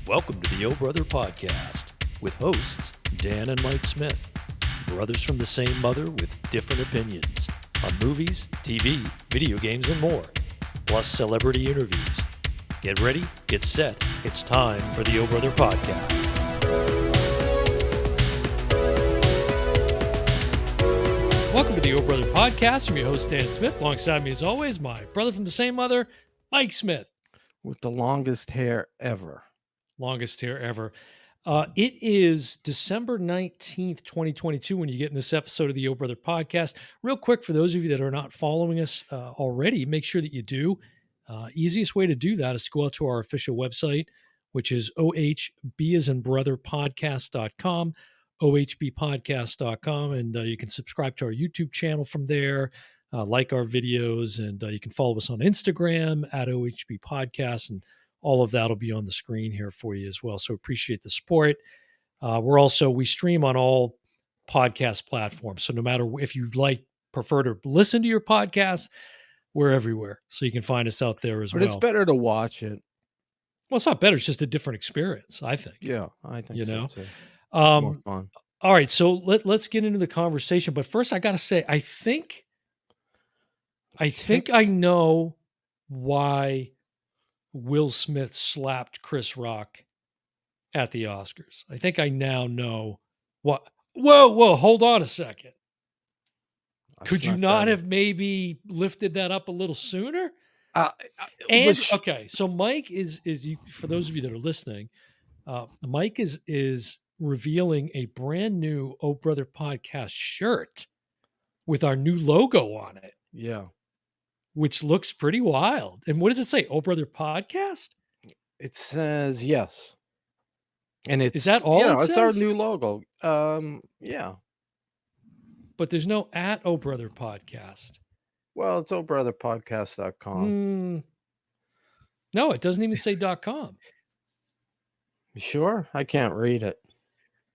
Welcome to the O Brother Podcast with hosts Dan and Mike Smith, brothers from the same mother with different opinions on movies, TV, video games, and more, plus celebrity interviews. Get ready, get set. It's time for the O Brother Podcast. Welcome to the O Brother Podcast. I'm your host, Dan Smith. Alongside me, as always, my brother from the same mother, Mike Smith. With the longest hair ever. Longest hair ever. It is December 19th, 2022, when you get in this episode of the O Brother Podcast. Real quick, for those of you that are not following us already, make sure that you do. Easiest way to do that is to go out to our official website, which is ohbasandbrotherpodcast.com, ohbpodcast.com, and you can subscribe to our YouTube channel from there, like our videos, and you can follow us on Instagram at OHB Podcast, and all of that will be on the screen here for you as well. So appreciate the support. We stream on all podcast platforms. So no matter if you prefer to listen to your podcast, we're everywhere. So you can find us out there as well. But it's better to watch it. Well, it's not better. It's just a different experience, I think. Yeah, I think so too. More fun. All right. So let's get into the conversation. But first, I got to say, I think I know why Will Smith slapped Chris Rock at the Oscars. I think I now know what. Whoa, hold on a second. Could you not have maybe lifted that up a little sooner? Okay, so Mike is you, for those of you that are listening, Mike is revealing a brand new Oh Brother Podcast shirt with our new logo on it. Yeah. Which looks pretty wild. And what does it say? Oh Brother Podcast? It says yes. And it's, is that all it it's says? our new logo. Yeah. But there's no at Oh Brother Podcast. Well, it's ohbrotherpodcast.com. No, it doesn't even say .com. Sure? I can't read it.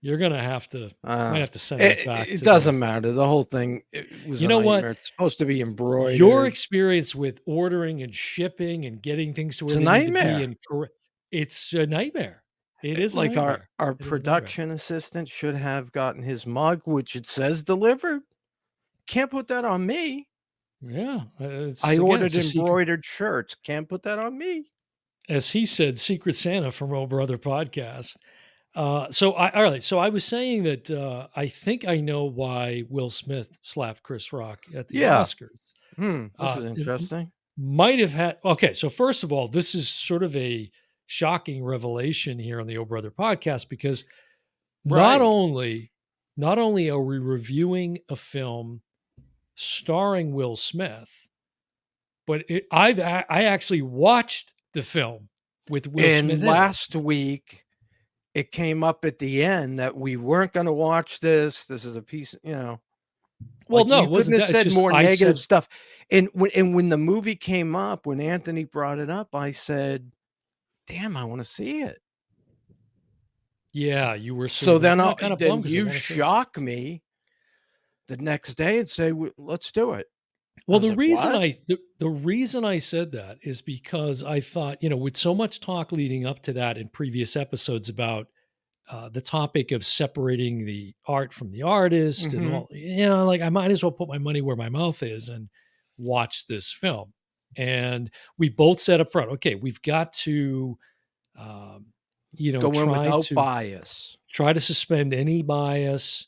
You're going to have to, might have to send it back. It doesn't matter. The whole thing was a nightmare. What? It's supposed to be embroidered. Your experience with ordering and shipping and getting things to where it's they a need nightmare. To be. It's a nightmare. It is like our production assistant should have gotten his mug, which it says delivered. Can't put that on me. Yeah. I ordered embroidered shirts. Can't put that on me. As he said, Secret Santa from Oh Brother Podcast. So I was saying that I think I know why Will Smith slapped Chris Rock at the Oscars. This is interesting. Might have had. Okay, so first of all, this is sort of a shocking revelation here on the Oh Brother Podcast, because not only are we reviewing a film starring Will Smith, but I actually watched the film with Will Smith. And last week, it came up at the end that we weren't going to watch this. This is a piece, Well, like no, you couldn't have said more negative stuff. And when the movie came up, when Anthony brought it up, I said, "Damn, I want to see it." Yeah, you were. So then you shock me the next day and say, "Let's do it." Well, the reason I said that is because I thought, with so much talk leading up to that in previous episodes about the topic of separating the art from the artist, and all, I might as well put my money where my mouth is and watch this film. And we both said up front, okay, we've got to, go in without bias, try to suspend any bias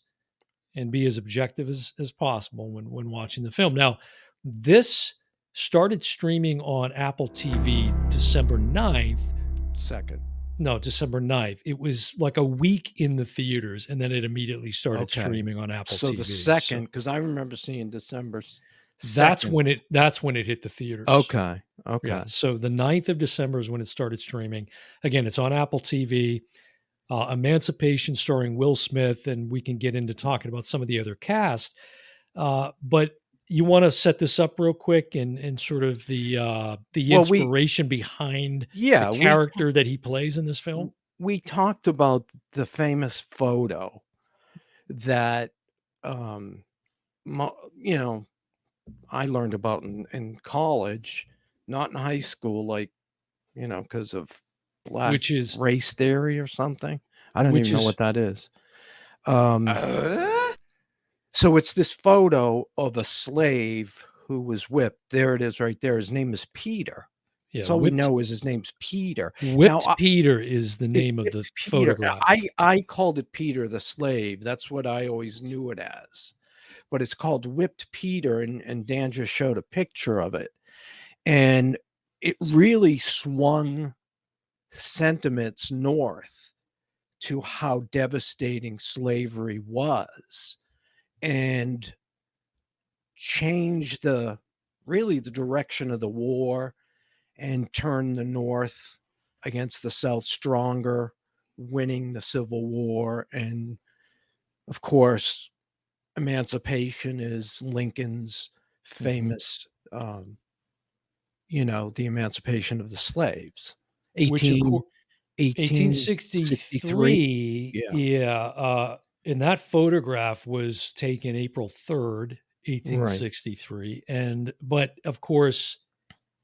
and be as objective as possible when watching the film. Now, this started streaming on Apple TV December 9th. December 9th. It was like a week in the theaters, and then it immediately started streaming on Apple TV. So the second, because I remember seeing December 2nd. That's when it hit the theaters. Okay. Yeah, so the 9th of December is when it started streaming. Again, it's on Apple TV. Emancipation, starring Will Smith, and we can get into talking about some of the other cast. But you want to set this up real quick and sort of the inspiration behind the character that he plays in this film? We talked about the famous photo that, I learned about in college, not in high school, because of black which is race theory or something. I don't which even know is what that is. So it's this photo of a slave who was whipped. There it is right there. His name is Peter. yeah, That's all we know is his name's Peter. Now, Whipped Peter is the it's name of the whipped Peter. photograph. I called it Peter the slave. That's what I always knew it as. But it's called Whipped Peter, and Dan just showed a picture of it. And it really swung sentiments north to how devastating slavery was, and changed the direction of the war, and turned the North against the South stronger, winning the Civil War. And of course, Emancipation is Lincoln's Mhm. famous, the emancipation of the slaves. Which of course 1863. 1863, Yeah, yeah, and that photograph was taken April 3rd, right. 1863, but of course,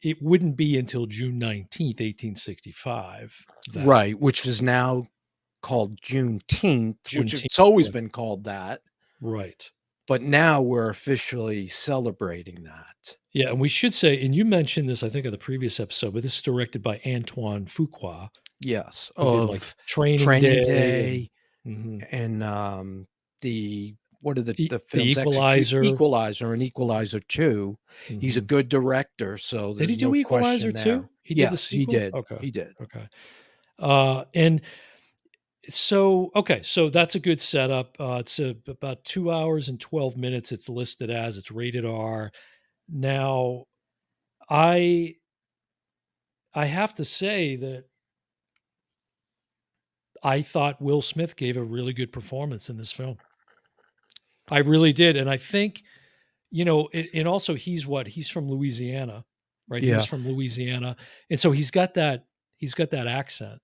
it wouldn't be until June 19th, 1865 that Right, which is now called Juneteenth, which Juneteenth, it's always yeah, been called that, right. but now we're officially celebrating that. Yeah, and we should say, and you mentioned this, I think, in the previous episode, but this is directed by Antoine Fuqua, Yes, who did, like, of Training Training Day and Day mhm, and, the what are the The films? Equalizer. Equalizer and Equalizer 2. He's a Mhm. good director, so Did he there's no do Equalizer question too? there. He did the Yes, he sequel? did, Okay, he did. okay. And so that's a good setup. It's about 2 hours and 12 minutes. It's listed as it's rated R. Now, I I have to say that I thought Will Smith gave a really good performance in this film. I really did, and I think, and also he's from Louisiana, right? He was Yeah. from Louisiana, and so he's got that accent.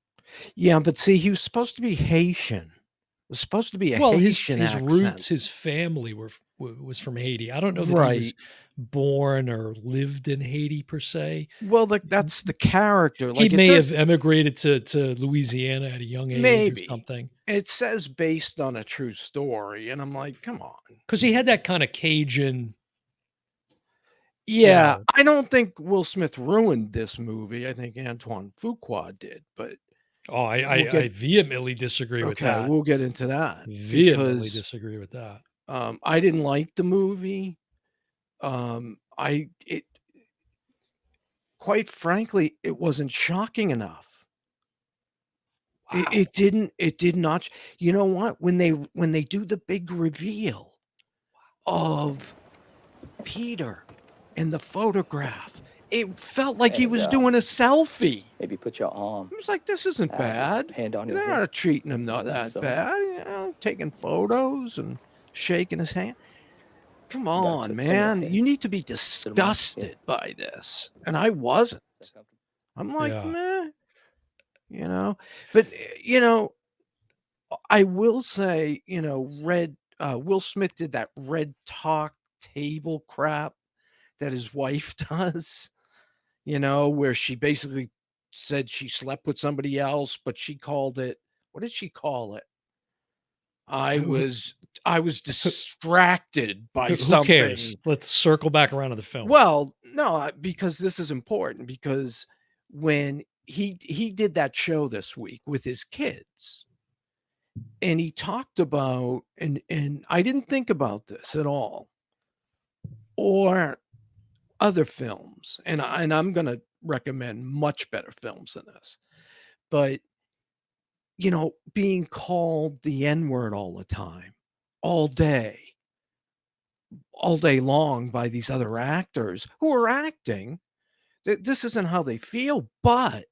Yeah, but see, he was supposed to be Haitian. It was supposed to be a Well, Haitian his accent. roots, his family was from Haiti. I don't know that he was Right. born or lived in Haiti per se. Well, that's the character, He like, it may says have emigrated to Louisiana at a young age or maybe. something, It says based on a true story, and I'm like, "Come on." because he had that kinda Cajun, you Yeah, know I don't think Will Smith ruined this movie, I think Antoine Fuqua did, but Oh, we'll I get vehemently disagree with okay, that. we'll get into that Vehemently because, disagree with that. I didn't like the movie. I it quite frankly, it wasn't shocking enough. Wow. It did not sh You know what? When they do the big reveal of Peter in the photograph, it felt like he And was doing a selfie. maybe put your arm, I was like, "This isn't your bad." hand on your They're hip. not treating him not Like that so. bad, taking photos and shaking his hand. Come You gotta on, turn your man. head You need to be to the mic. Yeah. disgusted by this, and I wasn't. Is that comfortable? I'm like, Yeah. "Meh," you know? But, I will say, Will Smith did that red talk table crap that his wife does, where she basically said she slept with somebody else, but she called it, what did she call it? I Who was I was who distracted by who cares? something. Let's circle back around to the film. Well, no, because this is important, because when he did that show this week with his kids, and he talked about, and I didn't think about this at all, or other films, and I'm gonna recommend much better films than this, but, being called the N-word all the time, all day, all day long by these other actors who are acting. This isn't how they feel, but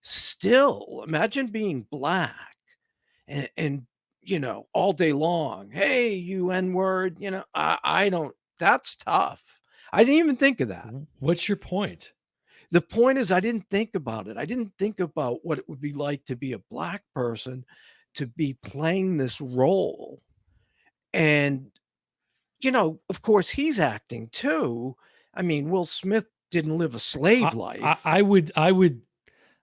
still, imagine being black and all day long, "Hey, you N-word," I don't that's tough. I didn't even think of that. What's your point? The point is I didn't think about it. I didn't think about what it would be like to be a black person, to be playing this role, and, of course, he's acting too. I mean, Will Smith didn't live a I slave life. I would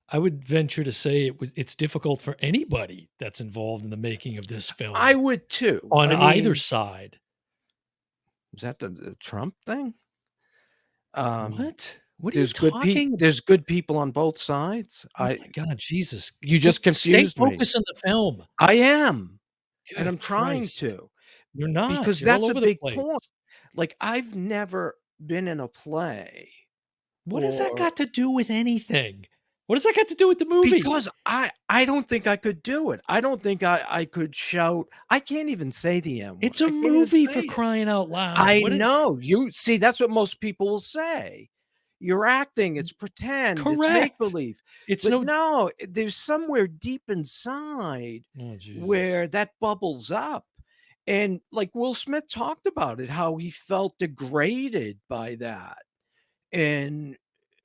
I would venture to say it's difficult for anybody that's involved in the making of this I film would too. on I either mean, side. is that the Trump thing? Um, What? What are you talking about? there's good people on both sides. Oh my god, Jesus. You Just just stay confused me. focused on the film. I am, and I'm Good trying Christ. to, You're not. because You're all that's a over the big place. point. Like, I've never been in a play What has that or got to do with anything? What does that got to do with the movie? because I don't think I could do it. I don't think I could shout. I can't even say the N word. It's a I can't even movie say for it. crying out loud. I What is know. You see, that's what most people will say. You're acting, it's pretend, it's make correct? believe. It's But no no, there's somewhere deep inside Oh, Jesus. where that bubbles up. And like Will Smith talked about it, how he felt degraded by that. And,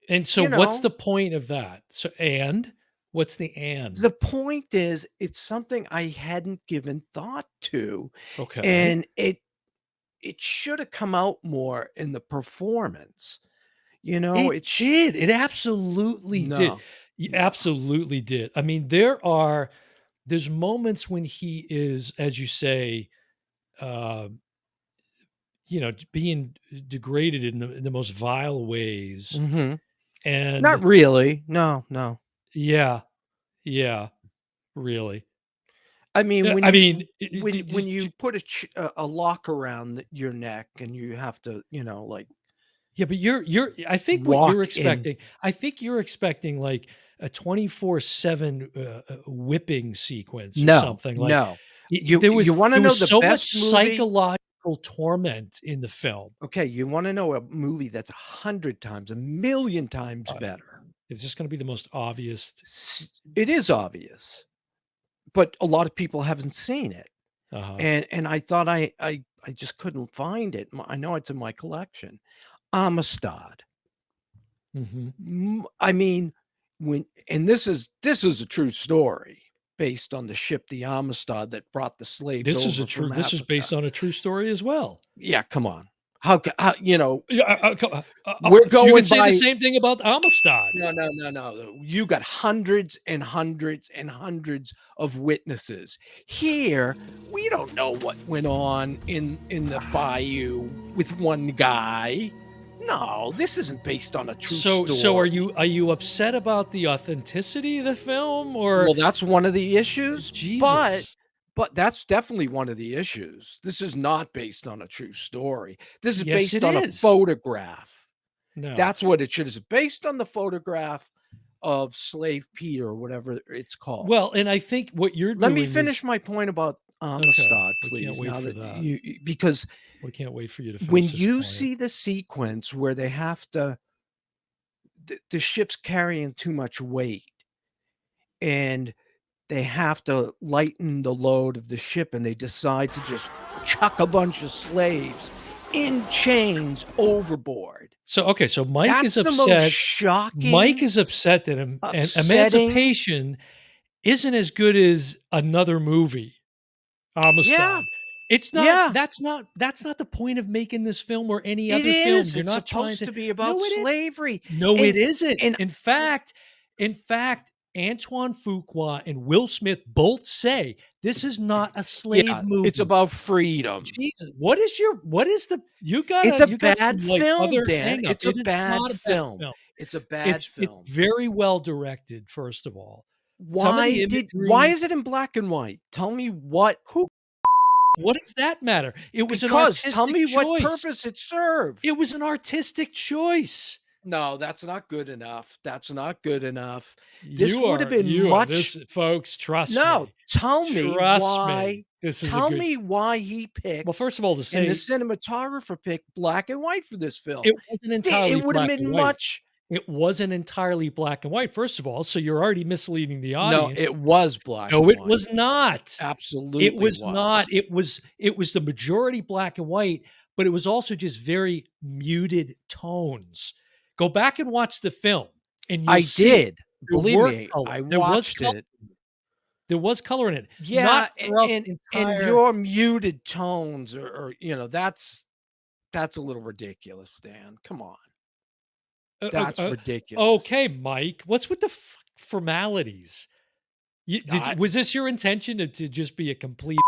And so you what's know, the point of that? So and? What's the and? the point is it's something I hadn't given thought to. Okay. And it should have come out more in the performance. You know, It did. It absolutely did. no, It no. absolutely did. I mean, there's moments when he is, as you say, uh, being degraded in the most vile ways. Mhm. Not And really. No, no. yeah, yeah, really. I mean, when I mean, you when you put a lock around your neck and you have to, like, yeah, but I think what you're walk in. expecting, I think you're expecting like a 24/7 whipping sequence or No, something. Like no. it, You wanna there know was the so much best movie? psychological torment in the film. Okay, you wanna know a movie that's 100 times, a million times Uh, better? it's just going to be the most obvious. It is obvious, but a lot of people haven't seen it. Uh-huh. And I thought I just couldn't find it. I know it's in my collection. Amistad. Hmm. I mean, when and this is a true story based on the ship, the Amistad, that brought the slaves over from This is based Africa. on a true story as well. Yeah, come on. How Yeah, we're so you could going say the by. same thing about Amistad. No, no, no, no. You got hundreds and hundreds and hundreds of witnesses. Here, we don't know what went on in the bayou with one guy. No, this isn't based on a true So story. are you upset about the authenticity of the film, or Well, that's one of the issues, but Jesus? that's definitely one of the issues. This is not based on a true story. This is Yes, based it on a is. photograph. No. That's what it should is based on the photograph of Slave Peter or whatever it's called. Well, and I think what you're Let me doing finish is my point about okay. Amistad, We can't please. wait Now for that that. because We can't wait for you to when finish this you point. see the sequence where they have to the ship's carrying too much weight and they have to lighten the load of the ship and they decide to just chuck a bunch of slaves in chains overboard. So okay, so Mike is That's the most upset. Mike shocking, is upset that upsetting. Emancipation isn't as good as another movie, Yeah, Amistad. It's not. yeah, That's not the point of making this film or any it other film. is. You're It's not trying supposed to. to be about No, it is. slavery. No, it And isn't. and In fact, Antoine Fuqua and Will Smith both say this is not a slave yeah, it's movie. about freedom. Jesus, what is the It's a you got bad some like film, other Dan. hang on. It's a It is bad not a bad film. film. It's a bad It's film. very well directed, first of all. Some of the Why imagery, is it in black and white? Tell me what. who what does that matter? It was an Because tell artistic me what choice. purpose it served. It was an artistic choice. No, that's not good enough. That's not good enough. This You would have are been you are much. this folks, trust No, me. tell me Trust me. why. This is a Tell good me why he well, picked first of all, to and the say cinematographer picked black and white for this film. it wasn't It entirely would have black and been white. much. It wasn't entirely black and white, first of all, so you're already misleading the No, audience. it was black No, and it white. was not. It Absolutely was not. was. It was the majority black and white, but it was also just very muted tones. Go back and watch the film, and you'll I see did. there Believe were me, color. I There was watched color. it. There was color in it. Yeah, Not throughout the and entire your muted tones that's a little ridiculous, Dan. Come on. uh, uh, That's uh, ridiculous. okay, Mike. What's with the formalities. I Was this your intention to just be a complete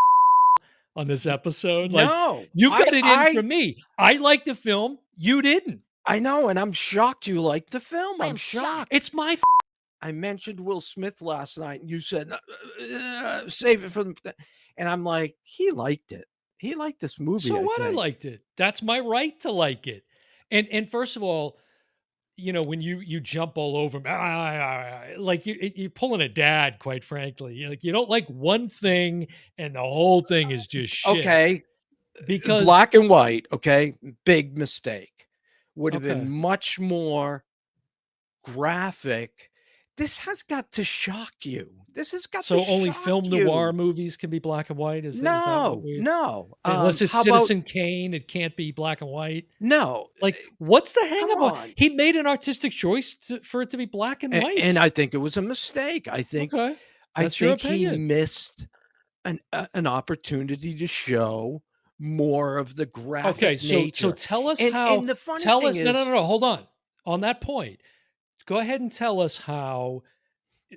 on this episode? Like, no, you've got it in I from me. I liked the film. You didn't. I know, and I'm shocked you liked the film. I'm I'm shocked. shocked. It's my I mentioned Will Smith last night, and you said, "Save it for the," and I'm like, "He liked it. He liked this movie, so I what? I think." liked it. That's my right to like it. And first of all, when you jump all over me, like you're pulling a dad, quite frankly. Like, you don't like one thing and the whole thing is just shit. Okay, Because black and white, okay? Big mistake. Would have been okay. much more graphic. This has got to shock you. This has got to So only shock film noir you. movies can be black and white? Is that what No, we no. unless it's How about Citizen Kane, it can't be black and white? no? Like, what's the hang Come about? on. He made an artistic choice for it to be black and white. And I think it was a mistake. Okay. I That's your think he opinion. missed an opportunity to show more of the graphic Okay, so nature. tell us And how the funny tell thing us no, is, no, hold on. On that point, go ahead and tell us how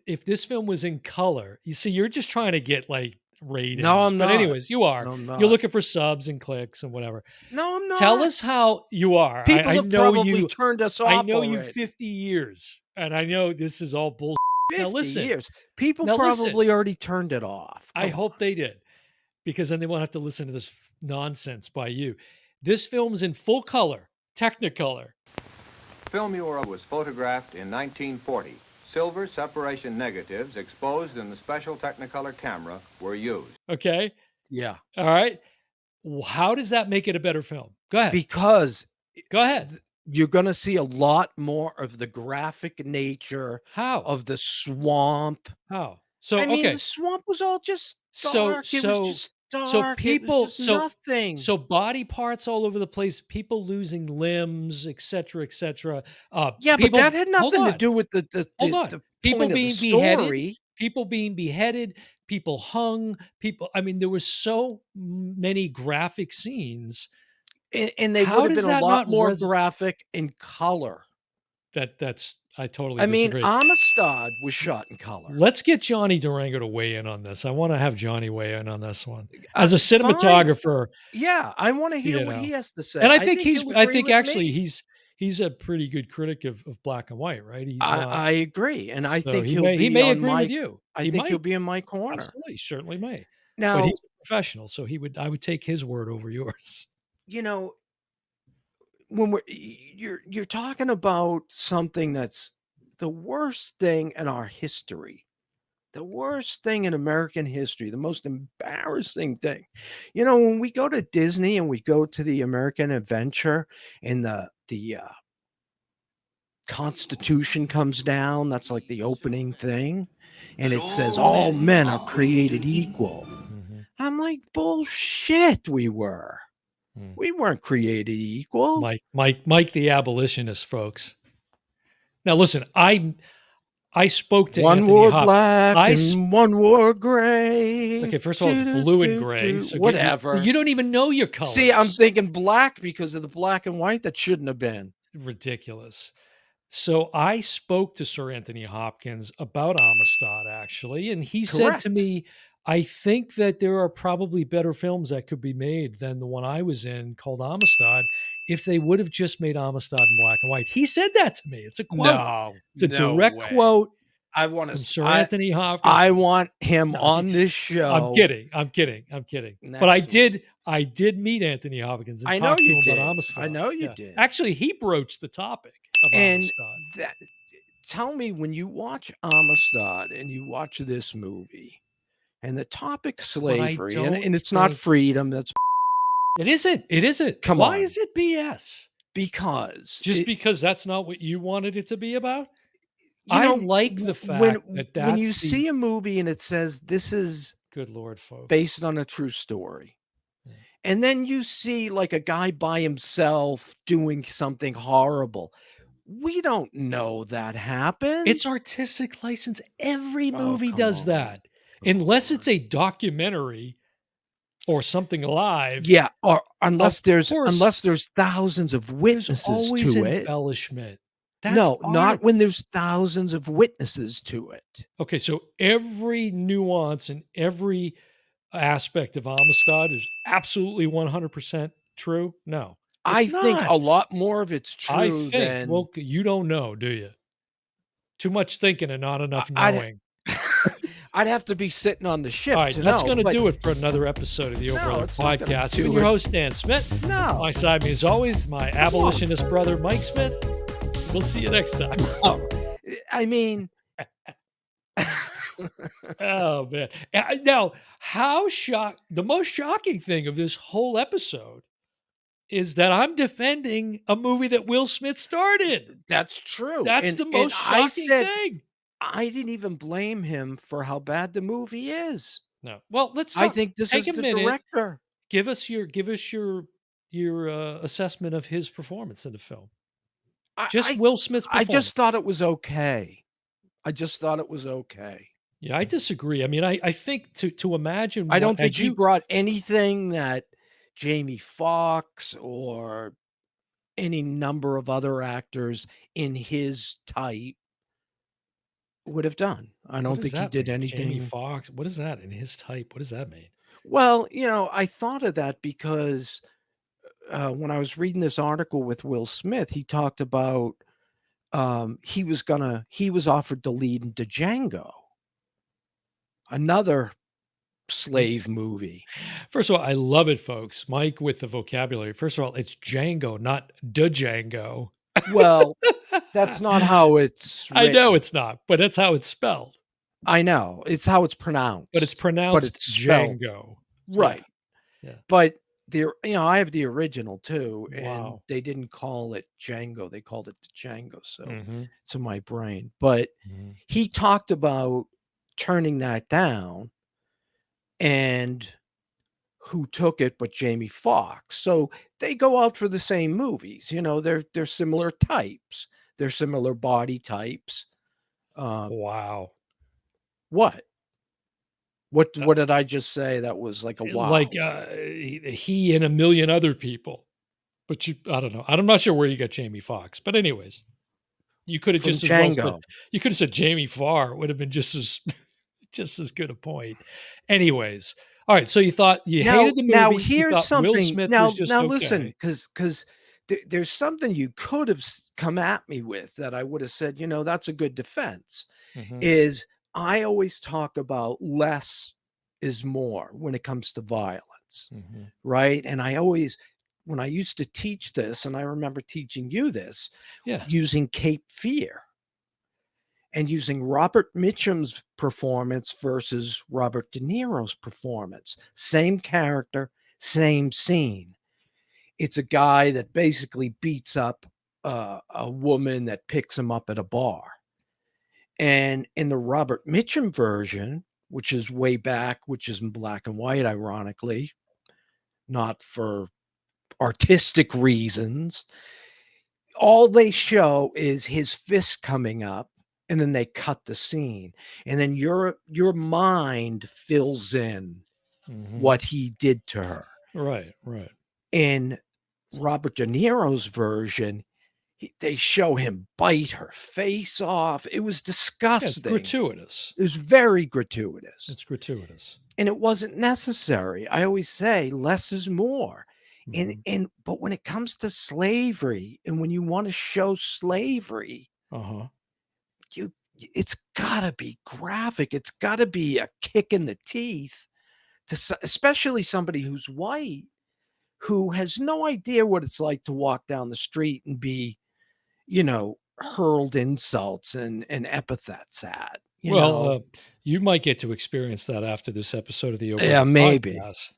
if this film was in color. You see, you're just trying to get like ratings. no, I'm But not. anyways, you are. No, I'm You're not. looking for subs and clicks and whatever. No, I'm Tell us not. how you are. People I have know probably you. turned us I off know you already. 50 years, and I know this is all bullshit. 50 Now listen. years. People Now listen. probably already turned it off. I Come hope on. they did, because then they won't have to listen to this nonsense by you. This film's in full color, Technicolor. Film mural was photographed in 1940. Silver separation negatives exposed in the special Technicolor camera were used. Okay. Yeah. All right. How does that make it a better film? Go ahead. Because Go ahead. you're going to see a lot more of the graphic nature How? of the swamp. How? So I mean, okay. the swamp was all just So dark. It was just dark. so people it was just nothing. so body parts all over the place, people losing limbs, etc., etc. Yeah, People, but that had hold nothing to on, do with the hold on. the People point of the being beheaded, story. people hung, people. I mean, there was so many graphic scenes. And they How would have does been a that lot not more graphic in color. That's I totally I mean, disagree. Amistad was shot in color. Let's get Johnny Durango to weigh in on this. I want to have Johnny weigh in on this one as a Fine. cinematographer. Yeah, I want to hear You what know. he has to say. And I think he'll I agree think with actually me. he's a pretty good critic of black and white, right? He's not. I agree, and I So think he he'll may be on agree with my. you. I He think he'll might. be in my corner. Absolutely, certainly may. But Now, he's a professional, so I would take his word over yours. you know, when you're talking about something that's the worst thing in our history, the worst thing in American history, the most embarrassing thing. You know, when we go to Disney and we go to the American Adventure and the Constitution comes down, that's like the opening thing, and it says all men are created equal. Mhm. I'm like, bullshit, we were. Mm. We weren't created equal. Mike the abolitionist, folks. Now listen, I spoke to One Anthony wore Hopkins. black and one wore gray. Okay, first of all, it's blue and gray. So whatever. you don't even know your colors. See, I'm thinking black because of the black and white that shouldn't have been. Ridiculous. So I spoke to Sir Anthony Hopkins about Amistad, actually, and he said to Correct. me, I think that there are probably better films that could be made than the one I was in called Amistad if they would have just made Amistad in black and white. He said that to me. It's a quote. No, It's a no direct way. quote I want from to. Sir Anthony Hopkins. I want him No, on this show. I'm kidding. But I Next week. did meet Anthony Hopkins and I know talk to you him did. about Amistad. I know you Yeah. did. Actually, he broached the topic of And Amistad. tell me, when you watch Amistad and you watch this movie, and the topic slavery, and don't it's not think- freedom. That's It isn't. It isn't. Come Why on. is it BS? because Just because that's not what you wanted it to be about? you I know, like the fact that when you that's the- see a movie and it says this is Good Lord, folks. based on a true story. Yeah. And then you see like a guy by himself doing something horrible. We don't know that happened. It's artistic license. Every Oh, movie come does on. that. Unless it's a documentary or something live. Yeah, or unless there's course. thousands of There's witnesses always to it. embellishment. That's No, not art. when there's thousands of witnesses to it. Okay, so every nuance and every aspect of homicide is absolutely 100% true? No, I it's think not. a lot more of it's I true think, than well, you don't know, do you? Too much thinking and not enough I'd knowing. I'd have to be sitting on the All ship right, to that's know, gonna but do it for another episode of the Oh no, Brother it's not gonna podcast. I've been do your it. host, Dan Smith. No. My side me, as always, my Come on. abolitionist brother, Mike Smith. We'll see you next time. No. I mean Oh, man. Now, the most shocking thing of this whole episode is that I'm defending a movie that Will Smith starred in. That's true, That's and the most I shocking said thing. I didn't even blame him for how bad the movie is. No. Well, let's I talk. think this Take is a the minute. director. Give us your assessment of his performance in the film. I Just I Will Smith's I performance. just thought it was okay. I just thought it was okay. Yeah, I disagree. I mean, I think to imagine I what don't think as he you brought anything that Jamie Foxx or any number of other actors in his type would have done. I what don't does think he that did mean? Jamie anything. Foxx. What is that in his type? What does that mean? Well, I thought of that because when I was reading this article with Will Smith, he talked about he was offered to lead into Django, another slave movie. First of all, I love it, folks. Mike with the vocabulary. First of all, it's Django, not the Django. Well, that's not how it's I know written. it's not, but that's how it's spelled. I know it's how it's pronounced, But it's but pronounced it's spelled Django. right. Yeah. But I have the original too, and Wow. they didn't call it Django; they called it Django. So Mhm. it's in my brain. But Mhm. he talked about turning that down, and who took it but Jamie Foxx. So they go out for the same movies. They're similar types. They're similar body types. Wow. What? What Uh, what did I just say that was like a wow? Like he and a million other people. But I don't know. I'm not sure where you got Jamie Foxx. But anyways, you could have From just as well said Django. you could have said Jamie Farr. It would have been just as just as good a point. Anyways, all right. So you thought you Now hated the now movie. You here's thought Will something. Smith was Now just now listen, okay. because there's something you could have come at me with that I would have said, that's a good defense. Mhm. Is I always talk about less is more when it comes to violence, Mhm. right? And when I used to teach this, and I remember teaching you this, Yeah. using Cape Fear and using Robert Mitchum's performance versus Robert De Niro's performance. Same character, same scene. It's a guy that basically beats up a woman that picks him up at a bar. And in the Robert Mitchum version, which is way back, which is in black and white, ironically, not for artistic reasons, all they show is his fist coming up, and then they cut the scene, and then your mind fills in Mhm. what he did to her. Right. Right. In Robert De Niro's version, they show him bite her face off. It was Yeah, it's disgusting. gratuitous. It was very gratuitous, It's gratuitous. and it wasn't necessary. I always say less is more. Mhm. But when it comes to slavery, and when you want to show slavery, Uh-huh. it's gotta be graphic. It's gotta be a kick in the teeth especially somebody who's white, who has no idea what it's like to walk down the street and be, hurled insults and epithets at, Well, you might get to experience that after this episode of the Open Yeah, maybe, podcast.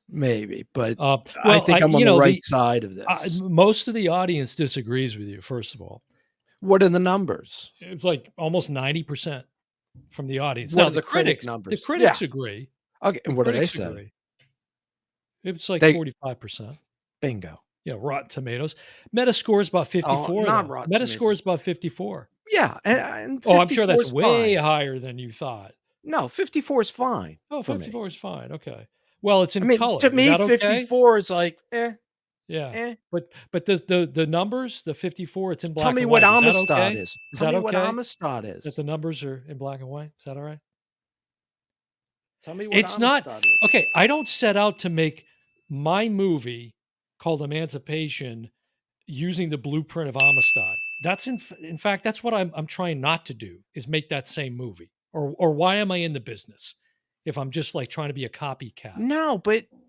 but I Well, think I'm on the right the side of this. most of the audience disagrees with you. First of all, What are the numbers? it's like almost 90% from the audience. What Now are the critic the numbers? critics Yeah. agree. Okay, and The what do they critics say? agree. It's like They 45%. bingo. Rotten Tomatoes. Metascore is about 54 not though. Rotten Metascore Tomatoes. is about 54. Yeah, and Oh, I'm sure 54 that's is way fine. higher than you thought. No, 54 is fine Oh, for me. 54 is fine. Okay. Well, it's I in mean, color. to Is me, that okay? 54 is like, eh. Yeah. Eh. But the numbers, the 54, it's in Tell black me and what white. Is that Amistad okay? is. Is Tell that me what okay Amistad that is. the numbers are in black and white? Is that all right? Tell me what It's not Amistad is. okay, I don't set out to make my movie called Emancipation using the blueprint of Amistad. That's in fact, that's what I'm trying not to do, is make that same movie. Or why am I in the business if I'm just, like, trying to be a copycat? No,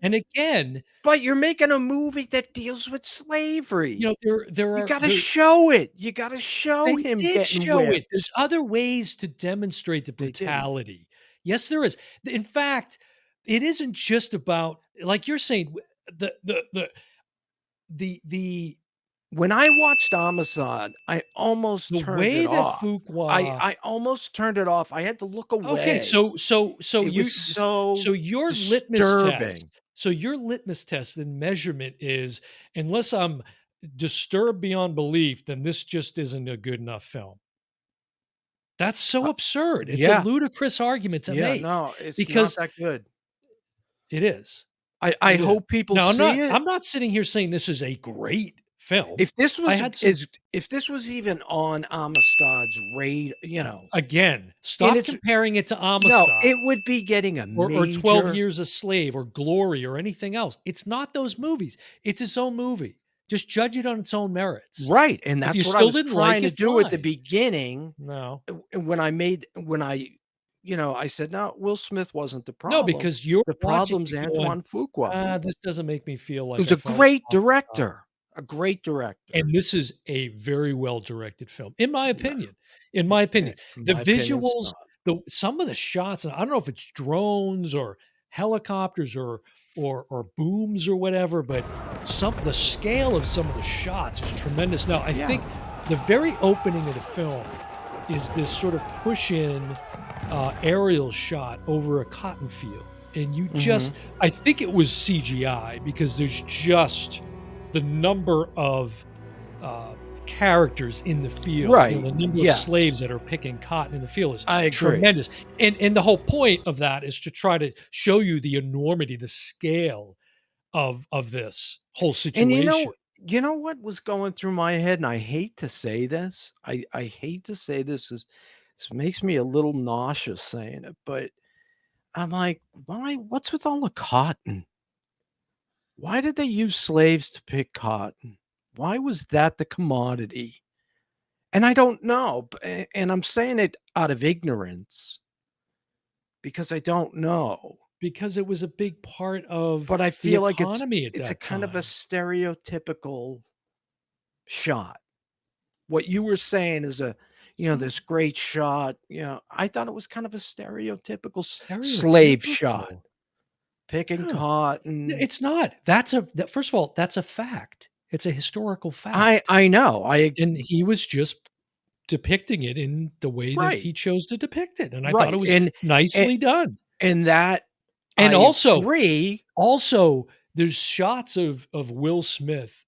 And again, but you're making a movie that deals with slavery. there You are gotta there show it. You gotta show they him did getting show it. whipped. There's other ways to demonstrate the They didn't. brutality. Yes, there is. In fact, it isn't just about, like you're saying, the When I watched Amistad, I almost the turned way it that off. Fuqua. I almost turned it off. I had to look Okay, away. so It was you so so your litmus test disturbing. so your litmus test and measurement is, unless I'm disturbed beyond belief, then this just isn't a good enough film. That's Uh, so absurd. It's a yeah. ludicrous argument to Yeah, make no, it's not because that good. it is. I It is. hope people Now, see it. I'm not sitting here saying this is a great film. If this I was had some is if this was even on Amistad's again, and stop it's comparing it to no, Amistad it would be getting a or 12 major Years a Slave or Glory or anything else. It's not those movies. It's its own movie. Just judge it on its own merits. right, and If you that's what I still was didn't like trying to it, do at the fine. beginning, No. when I made when I I said, "No, Will Smith wasn't the No, problem. because you're The watching problem's it going, Antoine Fuqua." this doesn't make me feel It like was I a felt great Amistad." director, a great director. And this is a very well-directed film, in my No, opinion. In my opinion. in The my opinion, it's visuals, not. some of the shots, and I don't know if it's drones or helicopters or booms or whatever, but the scale of some of the shots is tremendous. Now, I Yeah. think the very opening of the film is this sort of push-in, aerial shot over a cotton field, and Mhm. I think it was CGI because there's just the number of uh, characters in the field, Right. the number of Yes. slaves that are picking cotton in the field is I agree. tremendous. And the whole point of that is to try to show you the enormity, the scale of this whole And situation. you know what was going through my head, and I hate to say this. I hate to say this makes me a little nauseous saying it, but I'm like, what's with all the cotton? Why did they use slaves to pick cotton? Why was that the commodity? And I don't know, and I'm saying it out of ignorance because I don't know. Because it was a big part of But I the feel like economy at it's a that kind of a time. stereotypical shot. What you were saying is So this great shot, I thought it was kind of a stereotypical slave shot, stereotypical. picking No, cotton. it's not. First of all, that's a fact. It's a historical I fact. I know. And he was just depicting it in the way that Right, he chose to depict it, and I thought it right, was and nicely done. and that And I also agree. also, there's shots of Will Smith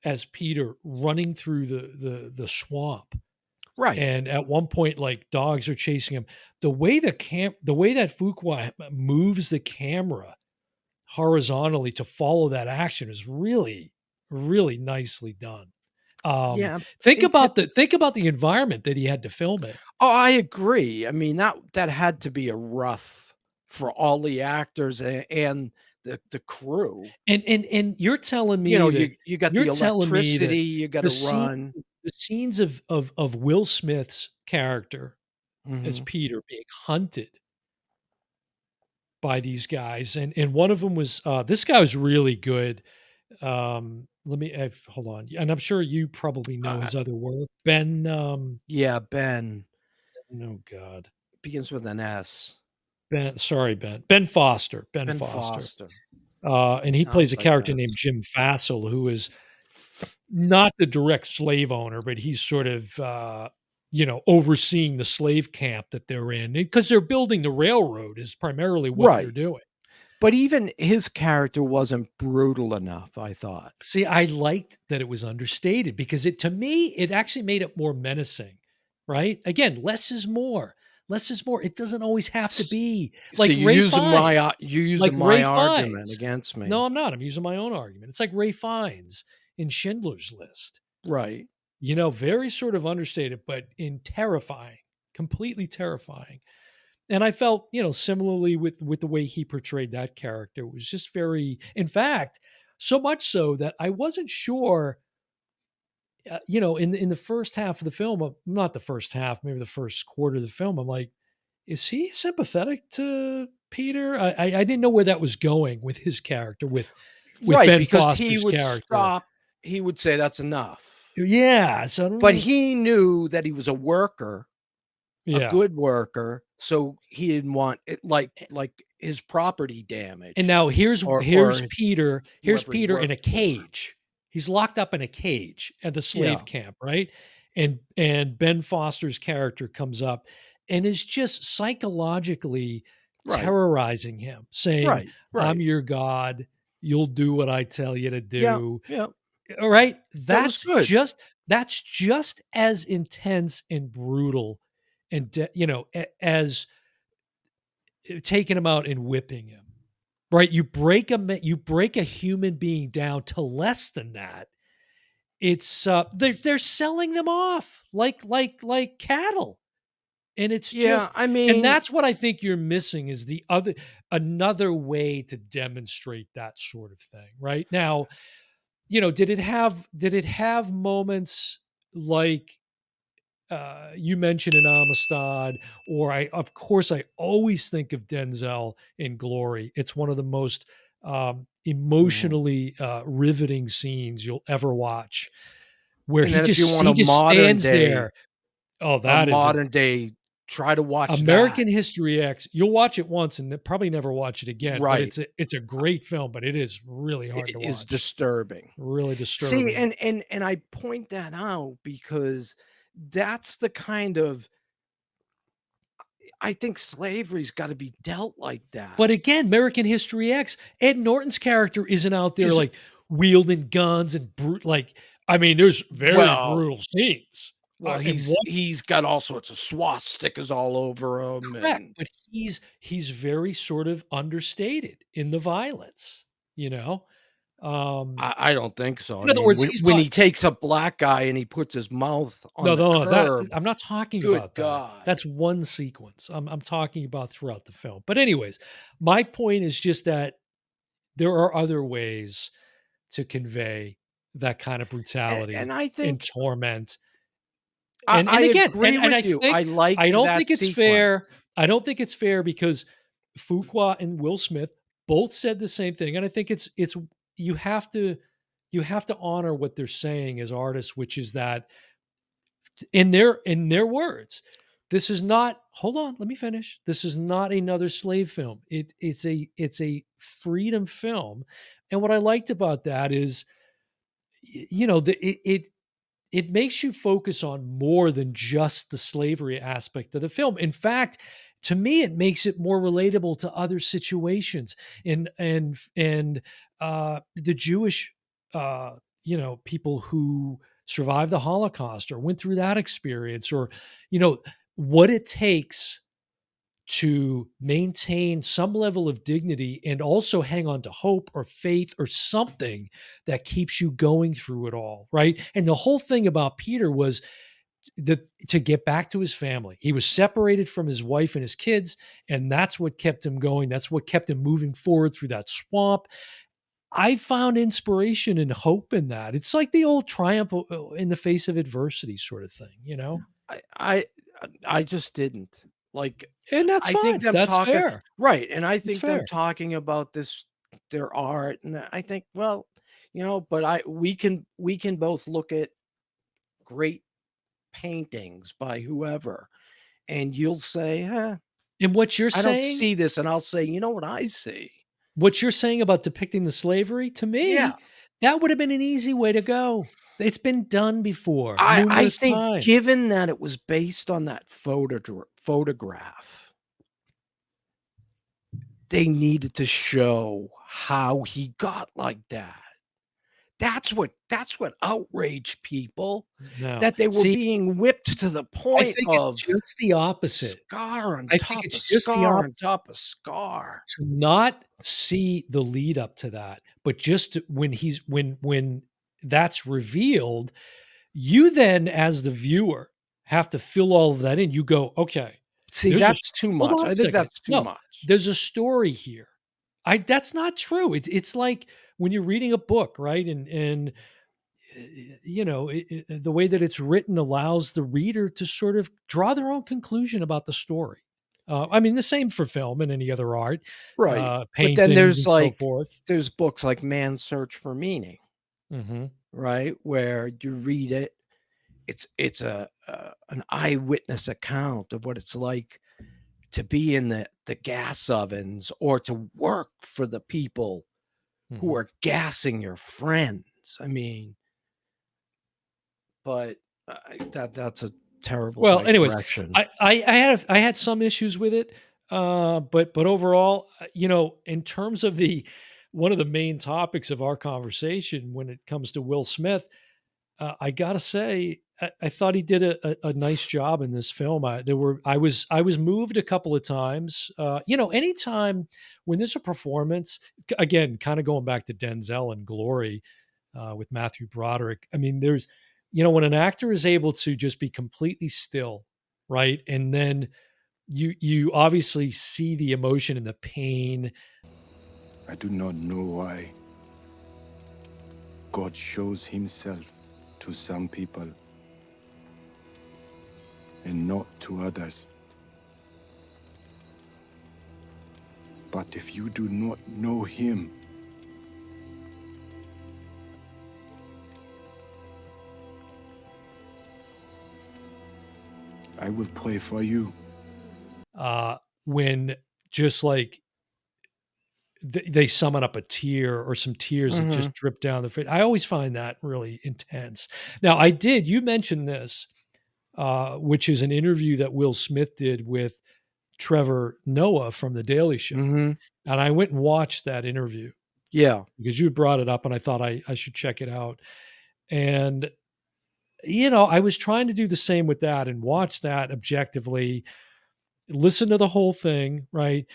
as Peter running through the swamp, Right. and at one point, like, dogs are chasing him. The way that Fuqua moves the camera horizontally to follow that action is really, really nicely done. Yeah, Think about the environment that he had to film in. oh, I agree. I mean, that had to be a rough for all the actors and the crew. And you're telling me that You got the electricity, you the gotta scene run. the scenes of Will Smith's character as Mhm. Peter being hunted by these guys, and one of them was, this guy was really good. Let me hold on, and I'm sure you probably know Uh, his other work. Ben, yeah, Ben oh god. begins with an S. Ben Foster, Ben Ben Foster. Foster. And he plays Sounds a like character S. named Jim Fassel, who is not the direct slave owner, but he's sort of, overseeing the slave camp that they're in because they're building the railroad is primarily what they're Right. doing. But even his character wasn't brutal enough, I thought. See, I liked that it was understated because to me, it actually made it more menacing, right? Again, less is more. Less is more. It doesn't always have to S- be So like you're Ray using Fiennes. you're Like using my Ray argument Fiennes. against No, me. I'm not. I'm using my own argument. It's like Ray Fiennes in Schindler's List. Right. Very sort of understated, but in terrifying, completely terrifying. And I felt, similarly with the way he portrayed that character. It was just very, in fact, so much so that I wasn't sure, in the first half of the film, not the first half, maybe the first quarter of the film, I'm like, is he sympathetic to Peter? I didn't know where that was going with his character, with Right, Ben because he Foster's would character. stop, he would say that's enough. Yeah. So, But he knew that he was a worker, a yeah. good worker, so he didn't want it like his property damage. And now here's or Peter. Here's whoever he Peter in a worked for. cage. He's locked up in a cage at the slave Yeah. camp, right? And Ben Foster's character comes up and is just psychologically Right. terrorizing him, saying, Right. "I'm Right. your God. You'll do what I tell you to Yeah. do." Yeah. All right. That was good. That's just as intense and brutal and as taking him out and whipping him. Right? You break a human being down to less than that. It's they're selling them off like cattle. And it's Yeah, just, I and mean, that's what I think you're missing is another way to demonstrate that sort of thing. Right? Now, did it have moments like you mentioned in Amistad, or of course, I always think of Denzel in Glory. It's one of the most emotionally riveting scenes you'll ever watch, where and then if you want he just stands there. Oh, a that is a modern day, try to watch that. American History X. You'll watch it once and probably never watch it again. But Right. it's a great film, but it is really hard to It is watch. disturbing. Really disturbing. See, and I point that out because that's the kind of, I think slavery's got to be dealt like that. But again, American History X, Ed Norton's character isn't out there Is- like wielding guns and I mean, there's very Well, brutal scenes. well, And one he's got all sorts of swastikas all over him, correct, and but he's very sort of understated in the violence, you know? Um, I don't think so. in other words, he's when not he takes a black guy and he puts his mouth on no, the no, that curb, I'm not talking good about that. God. That's one sequence. I'm talking about throughout the film. But anyways, my point is just that there are other ways to convey that kind of brutality and I and think torment. I, And I again, agree with I you. think I liked I don't that think it's sequence. fair. I don't think it's fair because Fuqua and Will Smith both said the same thing, and I think it's you have to honor what they're saying as artists, which is that in their words, this is not. Hold on, let me finish. This is not another slave film. It's a freedom film, and what I liked about that is, it makes you focus on more than just the slavery aspect of the film. In fact, to me, it makes it more relatable to other situations and the Jewish, people who survived the Holocaust or went through that experience, or what it takes to maintain some level of dignity and also hang on to hope or faith or something that keeps you going through it all, right? And the whole thing about Peter was to get back to his family. He was separated from his wife and his kids, and that's what kept him going. That's what kept him moving forward through that swamp. I found inspiration and hope in that. It's like the old triumph in the face of adversity sort of thing, I I just didn't like. And that's I fine. think them That's talking fair. right, and I think them fair. talking about their art, and I think, well, but we can both look at great paintings by whoever, and you'll say, And what you're I don't saying, see this, and I'll say, you know what I see? what you're saying about depicting the slavery, to Yeah, me, that would have been an easy way to go. It's been done before I numerous think times. given that it was based on that photograph, they needed to show how he got like that. That's what outraged people, No. that they were See, being whipped to the I point think of it's just the opposite. scar on I think top of it's just the scar opposite. on top of scar. To not see the lead up to that, but just when that's revealed, you then as the viewer have to fill all of that in. You go, okay, See, there's a that's too hold much. on I a think second. that's too No, much. there's a story here. That's not true. It's like when you're reading a book, right? And you know, the way that it's written allows the reader to sort of draw their own conclusion about the story. I mean, the same for film and any other art, Right. But then paintings and so forth. there's books like Man's Search for Meaning, Mhm. right? Where you read it, it's an eyewitness account of what it's like to be in the gas ovens or to work for the people who Mhm. are gassing your friends. I mean, but that's a terrible Well, anyways, digression. I had some issues with it, but overall, you know, in terms of the one of the main topics of our conversation when it comes to Will Smith, I gotta say, I thought he did a nice job in this film. I was moved a couple of times. You know, anytime when there's a performance, again, kind of going back to Denzel and Glory with Matthew Broderick. I mean, there's, you know, when an actor is able to just be completely still, right, and then you obviously see the emotion and the pain. I do not know why God shows himself to some people and not to others. But if you do not know him, I will pray for you. When just like they summon up a tear or some tears that Mhm. just drip down the face. I always find that really intense. Now, you mentioned this, which is an interview that Will Smith did with Trevor Noah from The Daily Show. Mhm. And I went and watched that interview Yeah. because you brought it up and I thought I should check it out. And, you know, I was trying to do the same with that and watch that objectively, listen to the whole thing, right?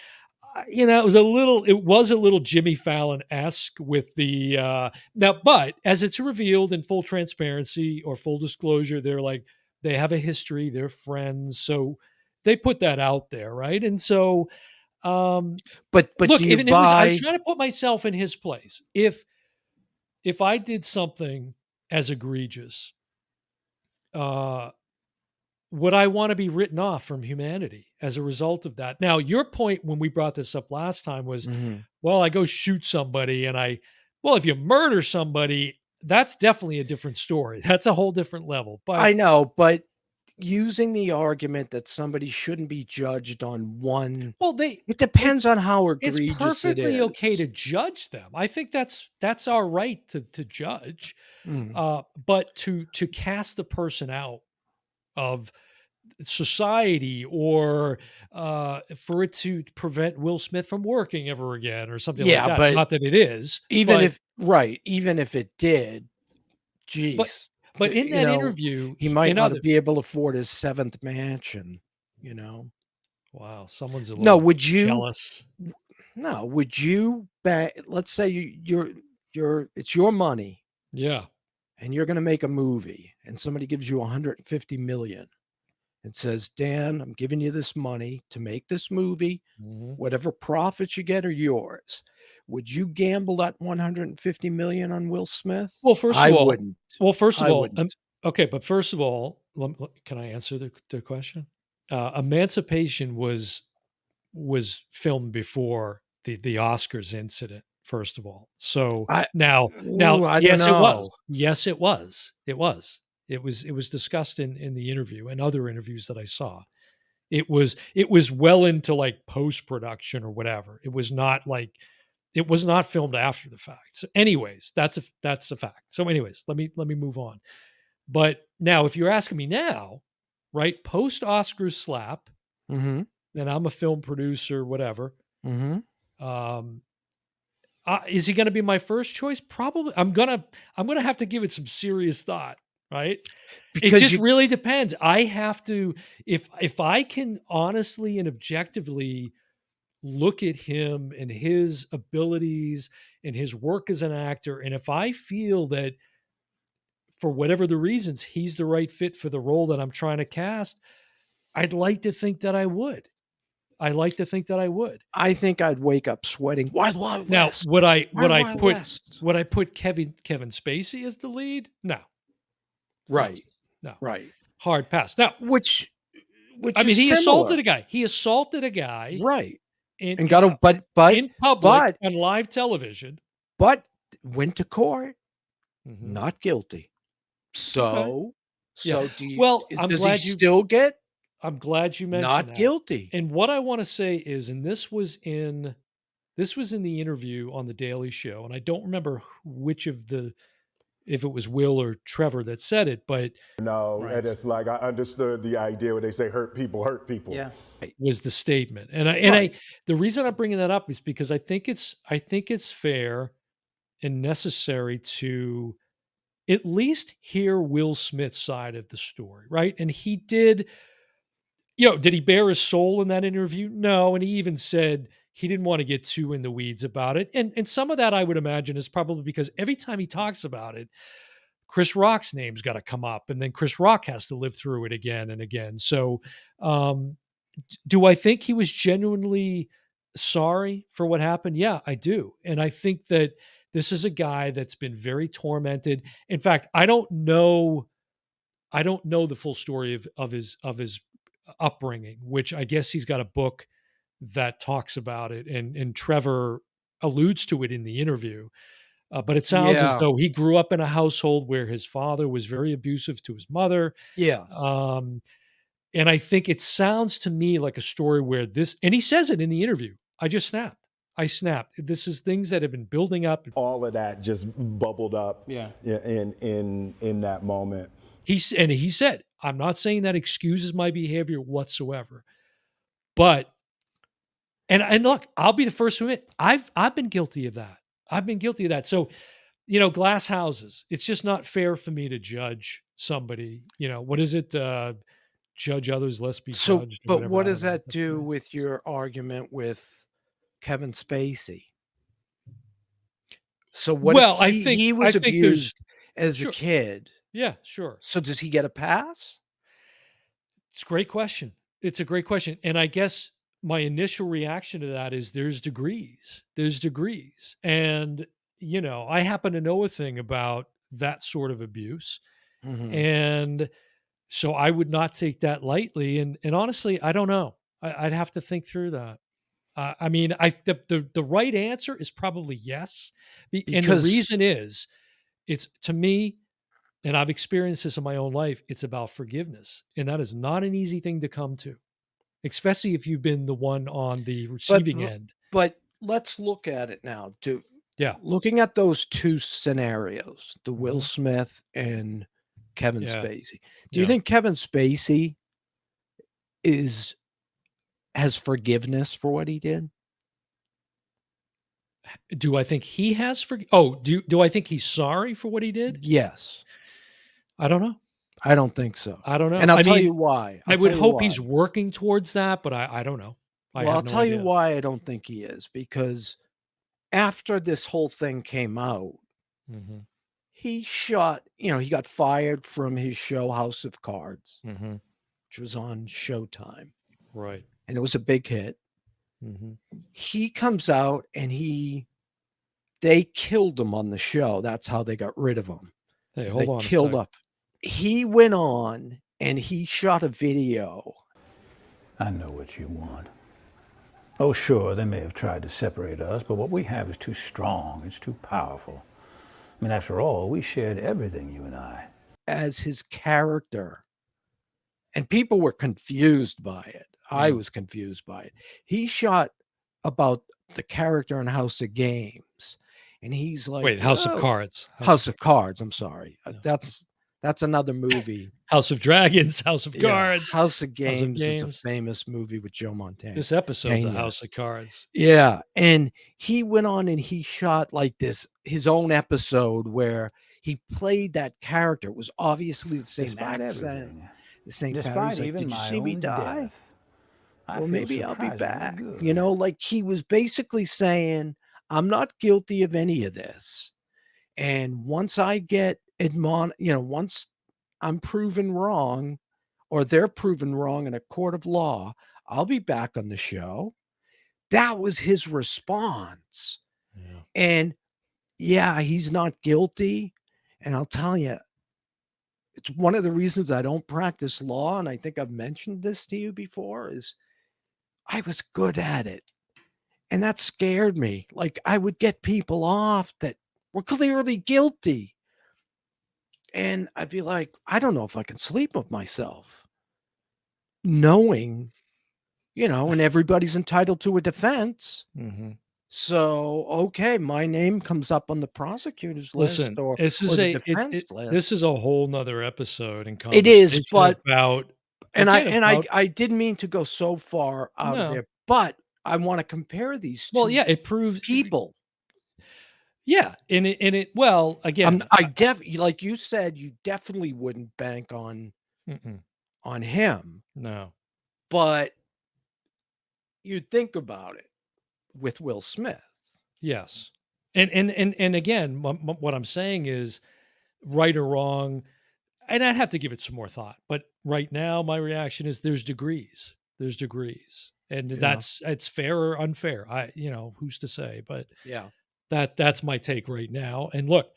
You know, it was a little Jimmy Fallon-esque with the now, but as it's revealed in full transparency or full disclosure, they're like they have a history, they're friends, so they put that out there, right? And so But do look, you even it was I was buy trying to put myself in his place. If I did something as egregious, uh would I want to be written off from humanity as a result of that? Now, your point when we brought this up last time was, Mhm. well, I go shoot somebody well, if you murder somebody, that's definitely a different story. That's a whole different level. But I know, but using the argument that somebody shouldn't be judged on one, well, it it, depends on how it's egregious it perfectly okay is. to judge them. I think that's our right to judge. Mm. But to cast the person out of society or for it to prevent Will Smith from working ever again or something like Yeah, that. but Not that it is, even but if right, even if it did, but geez, but in you that know, interview, he might in not other be able to afford his 7th mansion, you know? wow, someone's a No, little would you jealous. no, would you bet, let's say you're it's your money Yeah. and you're gonna make a movie and somebody gives you 150,000,000 and says, "Dan, I'm giving you this money to make this movie. Mhm. Whatever profits you get are yours." Would you gamble that 150,000,000 on Will Smith? Well, first of I all, wouldn't. well, first of I all, wouldn't. okay, but first of all, can I answer the question? Emancipation was filmed before the Oscars incident, first of all. So I now, ooh, I don't yes, it was. know. Yes, it was. It was. It was discussed in the interview and other interviews that I saw. It was well into like post-production or whatever. It was not filmed after the fact. So anyways, that's a fact. So anyways, let me move on. But now if you're asking me now, right, post Oscars slap, Mhm. and I'm a film producer, whatever. Mhm. Um, Is he going to be my first choice? Probably. I'm gonna have to give it some serious thought. Right. It Because just you really depends. I have to, if I can honestly and objectively look at him and his abilities and his work as an actor, and if I feel that for whatever the reasons he's the right fit for the role that I'm trying to cast, I'd like to think that I would. I like to think that I would. I think I'd wake up sweating. Wild Wild Now, West. would I Wild Wild West. would I put Kevin Spacey as the lead? No. Right. No. Right. Hard pass. Now, Which I mean, is he similar. assaulted a guy. He assaulted a guy Right. in, And got a but in public on live television. but went to court, Mhm. not guilty. So Yeah. do you, Well, I'm does glad he you still get I'm glad you mentioned not that. guilty? And what I want to say is, and this was in the interview on the Daily Show, and I don't remember which of the, if it was Will or Trevor that said it, but No, Right. and it's like I understood the idea when they say hurt people hurt people. Yeah. was the statement. And Right. the reason I'm bringing that up is because I think it's fair and necessary to at least hear Will Smith's side of the story, right? And he did, did he bare his soul in that interview? No, and he even said he didn't want to get too in the weeds about it. And some of that I would imagine is probably because every time he talks about it, Chris Rock's name's got to come up, and then Chris Rock has to live through it again and again. So, do I think he was genuinely sorry for what happened? Yeah, I do. And I think that this is a guy that's been very tormented. In fact, I don't know the full story of his upbringing, which I guess he's got a book that talks about it, and Trevor alludes to it in the interview. But it sounds as Yeah. though he grew up in a household where his father was very abusive to his mother. Yeah. And I think it sounds to me like a story where this, and he says it in the interview. I just snapped. I snapped. This is things that have been building up. All of that just bubbled up in that moment. He said, I'm not saying that excuses my behavior whatsoever, but and look, I'll be the first to admit I've been guilty of that. I've been guilty of that. So, glass houses. It's just not fair for me to judge somebody. What is it? Judge others, lest be So, judged. or but whatever. what I does don't know that what the do phrase with is. your argument with Kevin Spacey? So what Well, if I he, think- he was I think there's- abused as Sure. a kid? Yeah, sure. So does he get a pass? It's a great question. It's a great question. And I guess my initial reaction to that is there's degrees. There's degrees. And, I happen to know a thing about that sort of abuse. Mhm. And so I would not take that lightly. And honestly, I don't know. I'd have to think through that. I mean, the right answer is probably yes. And the Because- reason is, it's, to me, and I've experienced this in my own life, it's about forgiveness. And that is not an easy thing to come to, especially if you've been the one on the receiving end. But let's look at it now. Yeah. Looking at those two scenarios, the Will Mhm. Smith and Kevin Yeah. Spacey. Do you Yeah. think Kevin Spacey has forgiveness for what he did? Do I think he has do I think he's sorry for what he did? Yes. I don't know. I don't think so. I don't know. And I'll I tell mean, you why. I I'll would tell you hope why. he's working towards that, but I don't know. I Well, have I'll no tell you idea. why I don't think he is, because after this whole thing came out, Mhm. he shot, he got fired from his show House of Cards, Mhm. which was on Showtime, Right. and it was a big hit. Mhm. He comes out and they killed him on the show. That's how they got rid of him. Hey, They hold on. killed up. He went on and he shot a video. I know what you want. Oh, sure, they may have tried to separate us, but what we have is too strong. It's too powerful. I mean, after all, we shared everything, you and I. As his character. And people were confused by it. I was confused by it. He shot about the character in House of Games. And he's like, Wait, House of "Well," Cards. House of Cards, I'm sorry. Yeah. That's That's another movie. House of Dragons, House of Yeah, Cards, House of House of Games is a Games. famous movie with Joe Montana. This episode's a House of Cards. Yeah, and he went on and he shot like his own episode where he played that character. It was obviously the same Despite accent, everything, the same pattern. despite He's like, even "Did you my see me own die? death, I Well, feel maybe I'll be surprisingly back." good. You know, like he was basically saying, "I'm not guilty of any of this. And once I get once I'm proven wrong or they're proven wrong in a court of law, I'll be back on the show." That was his response. Yeah. And yeah, he's not guilty. And I'll tell you, it's one of the reasons I don't practice law. And I think I've mentioned this to you before is I was good at it. And that scared me. Like I would get people off that were clearly guilty. And I'd be like, I don't know if I can sleep with myself knowing, and everybody's entitled to a defense. Mhm. So, okay, my name comes up on the prosecutor's Listen, list or this is the a defense this is list. a whole nother episode and It is, conversation but about and I again, and I about I didn't mean to go so far out of no. there, but I want to compare these Well, two yeah, it proves people. yeah, and it well, again, Like you said, you definitely wouldn't bank on mm-mm, him, no. but you'd think about it with Will Smith. Yes. And again, what I'm saying is right or wrong, and I'd have to give it some more thought. But right now, my reaction is there's degrees. There's degrees. And Yeah. it's fair or unfair. Who's to say? But Yeah. that's my take right now. And look,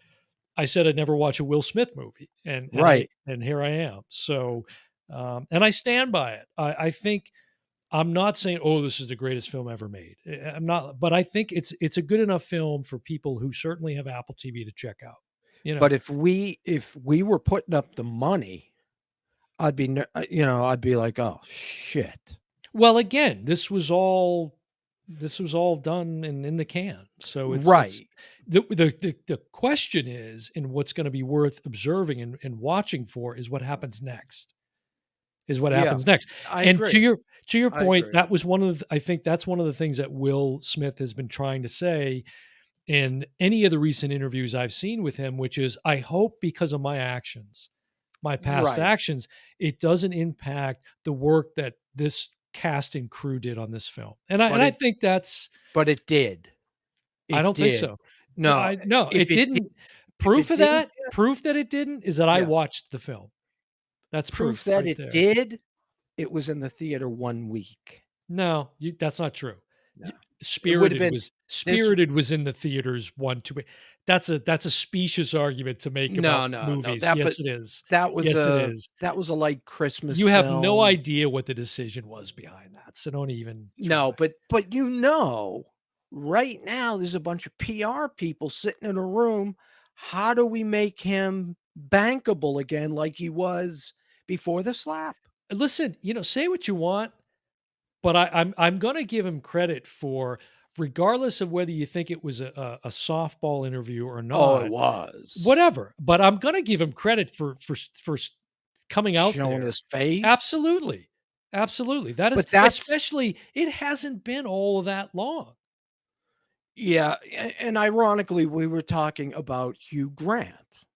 I said I'd never watch a Will Smith movie, and Right. and here I am. So, and I stand by it. I think I'm not saying, oh, this is the greatest film ever made. I'm not, but I think it's a good enough film for people who certainly have Apple TV to check out. But if we were putting up the money, I'd be like, oh shit. Well, again, this was all done and in the can. So it's Right. the question is, and what's going to be worth observing and watching for is what happens next. Is what happens next. I And agree. to your I point, agree. that was I think that's one of the things that Will Smith has been trying to say in any of the recent interviews I've seen with him, which is, I hope because of my actions, my past Right. actions, it doesn't impact the work that this cast and crew did on this film. And I think that's, But it did. I don't think did. so. No, No, if it didn't. Proof of didn't, that, proof that it didn't is that I Yeah. watched the film. That's proof proof that right it there. did, it was in the theater 1 week. No, that's not true. No. Spirited been- was in the theaters 1 2 weeks. That's a specious argument to make about movies. Yes, it is. That was Yes, it is. That was a light Christmas You have film. no idea what the decision was behind that. So don't even No, try. but right now there's a bunch of PR people sitting in a room. How do we make him bankable again like he was before the slap? Listen, say what you want, but I'm going to give him credit for, regardless of whether you think it was a softball interview or not. Oh, it was. Whatever. But I'm going to give him credit for coming out Showing there. his face. Absolutely. That is, But that's- especially, it hasn't been all of that long. Yeah, and ironically, we were talking about Hugh Grant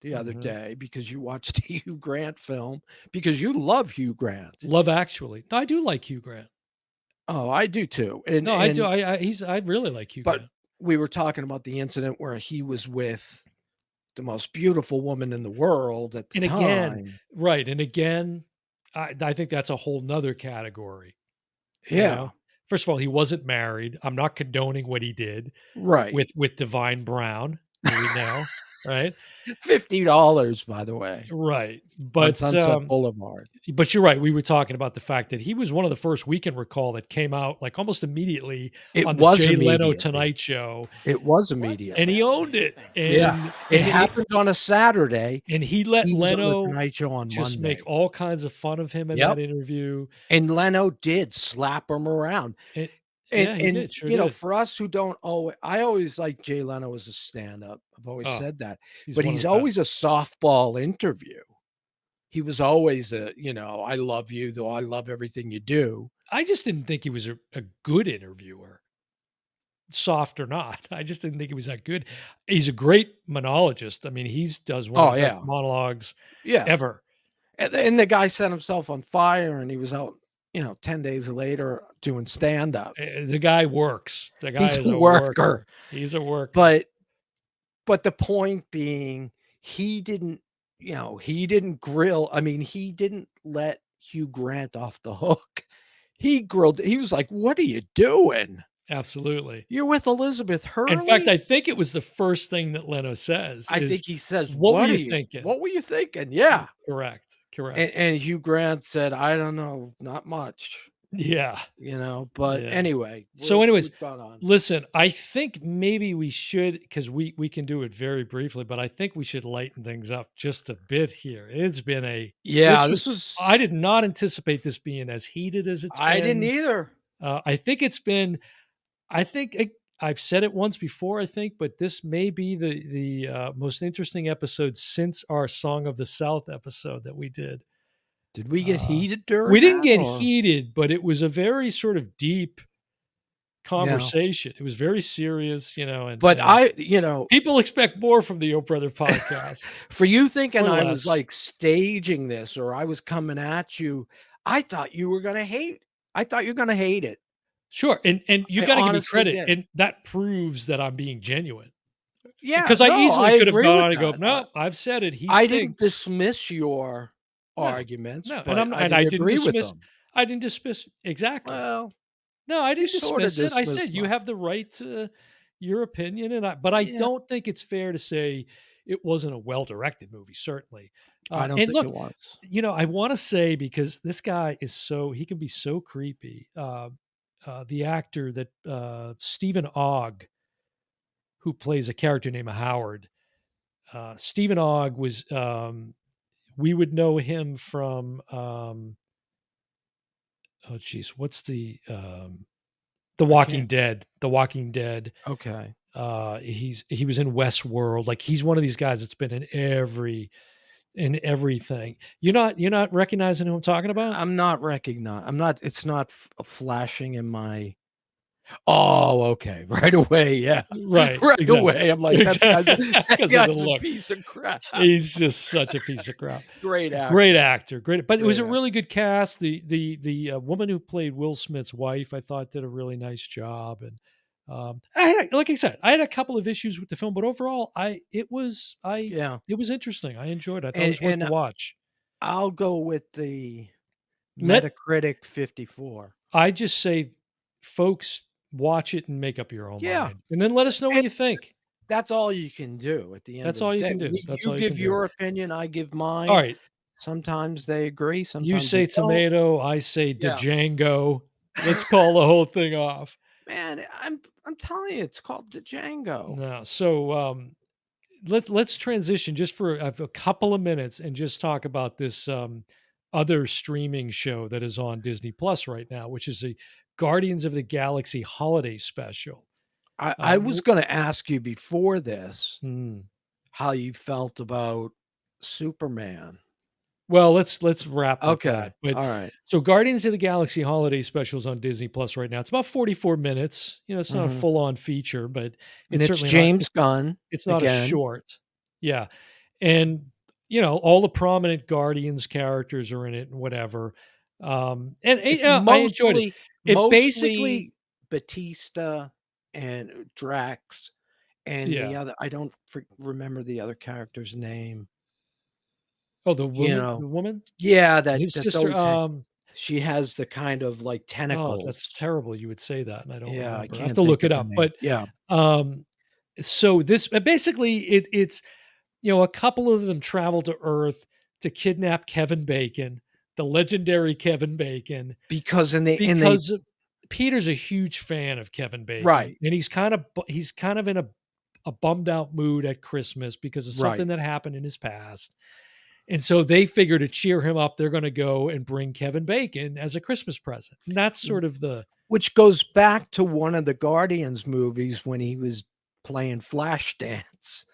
the other Mhm. day because you watched a Hugh Grant film because you love Hugh Grant. Love Actually. No, I do like Hugh Grant. Oh, I do too. And No, I do. I really like Hugh But Grant. we were talking about the incident where he was with the most beautiful woman in the world at the And time. again, right. And again, I think that's a whole nother category. you Yeah, know? First of all, he wasn't married. I'm not condoning what he did right. with Divine Brown, who we know, right? $50, by the way, Right. on But Sunset Boulevard. but you're right. We were talking about the fact that he was one of the first Weekend Recall that came out like almost immediately It on the was Jay Leno immediately. Tonight Show, It was immediate. and he owned it. And, Yeah, it and happened on a Saturday. and he let He was on the Leno Tonight Show on just Monday. make all kinds of fun of him in Yep. that interview. And Leno did slap him around. It- And Yeah, he did, sure you know, did. for us who don't always, I always like Jay Leno as a stand-up. I've always Oh, said that. he's But one of he's the best. always a softball interview. He was always a, you know, I love you, though I love everything you do. I just didn't think he was a good interviewer, soft or not. I just didn't think he was that good. He's a great monologist. I mean, he's does one of Oh, the best yeah. monologues Yeah. ever. And the guy set himself on fire and he was out, you know, 10 days later doing stand-up. The guy works. The guy He's is a a worker. worker. He's a worker. But the point being, he didn't, you know, he didn't grill. I mean, he didn't let Hugh Grant off the hook. He grilled. He was like, "What are you doing? Absolutely. You're with Elizabeth Hurley." In fact, I think it was the first thing that Leno says I is, think he says, "What were "What are you you? thinking?" What were you thinking?" Yeah. Correct. And Hugh Grant said, "I don't know, not much." Yeah. You know. But Yeah. anyway. So anyways, we've gone on. listen, I think maybe we should, because we can do it very briefly, but I think we should lighten things up just a bit here. It's been Yeah, this was, I did not anticipate this being as heated as it's I didn't been. either. I think it's been, I think I've said it once before, I think, but this may be the most interesting episode since our Song of the South episode that we did. Did we get heated We during didn't that, get or? heated, but it was a very sort of deep Yeah. conversation. It was very serious, you know, But and you know, people expect more from the O Brother podcast. for you thinking Or I was less. like staging this or I was coming at you, I thought you were gonna hate. I thought you're gonna hate it. Sure, and you I gotta give me honestly credit, did. and that proves that I'm being genuine. Yeah, Because I no, I easily could have agree gone with on and go, that. "No, I've said it, he I didn't stinks." dismiss your No, arguments, no, but I and I didn't didn't agree with dismiss them. exactly. Well, No, I you didn't sort of dismiss it. I dismissed said, "You mine. have the right to your opinion," but I Yeah, don't think it's fair to say it wasn't a well-directed movie, certainly. I don't And think it look, was. you know, I wanna say, because this guy is he can be so creepy. The actor that, Stephen Ogg, who plays a character named Howard. Stephen Ogg was, we would know him from, oh geez, what's The I Walking can't. Dead. The Walking Dead. Okay. He was in Westworld. Like, he's one of these guys that's been in everything. You're not recognizing who I'm talking about? I'm not recognizing. I'm not. It's not flashing in my. Oh, okay. Right away. Yeah. Right, Right exactly. away. I'm like, that 'Cause of the guy's a look. piece of crap. He's just such a piece of crap. Great actor. Great actor, great, but it was Great a actor. really good cast. The woman who played Will Smith's wife, I thought, did a really nice job. And like I said, I had a couple of issues with the film, but overall, it was Yeah. interesting. I enjoyed it. I thought it was worth And the watch. I'll go with the Let Metacritic 54. I just say, folks, watch it and make up your own Yeah. mind, and then let us know what And you think. that's all you can do at the end That's of all the you day. can do. That's You all you give can do. your opinion, I give mine. All right, Sometimes they agree, you sometimes say they don't. tomato, I say Yeah. Django. Let's call the whole thing off. Man, I'm telling you, it's called the Django. No, so let's transition just for a couple of minutes and just talk about this other streaming show that is on Disney Plus right now, which is a Guardians of the Galaxy holiday special. I was going to ask you before this Hmm. how you felt about Superman. Well, let's wrap with Okay. that. But All right. so Guardians of the Galaxy holiday special is on Disney Plus right now. It's about 44 minutes. You know, it's not a Mhm. full-on feature, but And it's it's certainly James Gunn it's not a again. short. Yeah. And you know, all the prominent Guardians characters are in it and whatever. And It's I enjoyed it. It basically, mostly Batista and Drax and the yeah. other. I don't remember the other character's name. Oh, the You woman, know, the woman, yeah, his that's sister. always she has the kind of like Oh, that's tentacles. terrible. You would say that, and I don't Yeah, I remember. I have can't to think look it of her up. name. But Yeah. um, so this basically it's, you know, a couple of them travel to Earth to kidnap Kevin Bacon, the legendary Kevin Bacon, Because in they because Peter's a huge fan of Kevin Bacon, Right. and he's kind of in a bummed out mood at Christmas because of something Right. that happened in his past. And so they figure to cheer him up, they're going to go and bring Kevin Bacon as a Christmas present. And that's sort of which goes back to one of the Guardians movies when he was playing Flashdance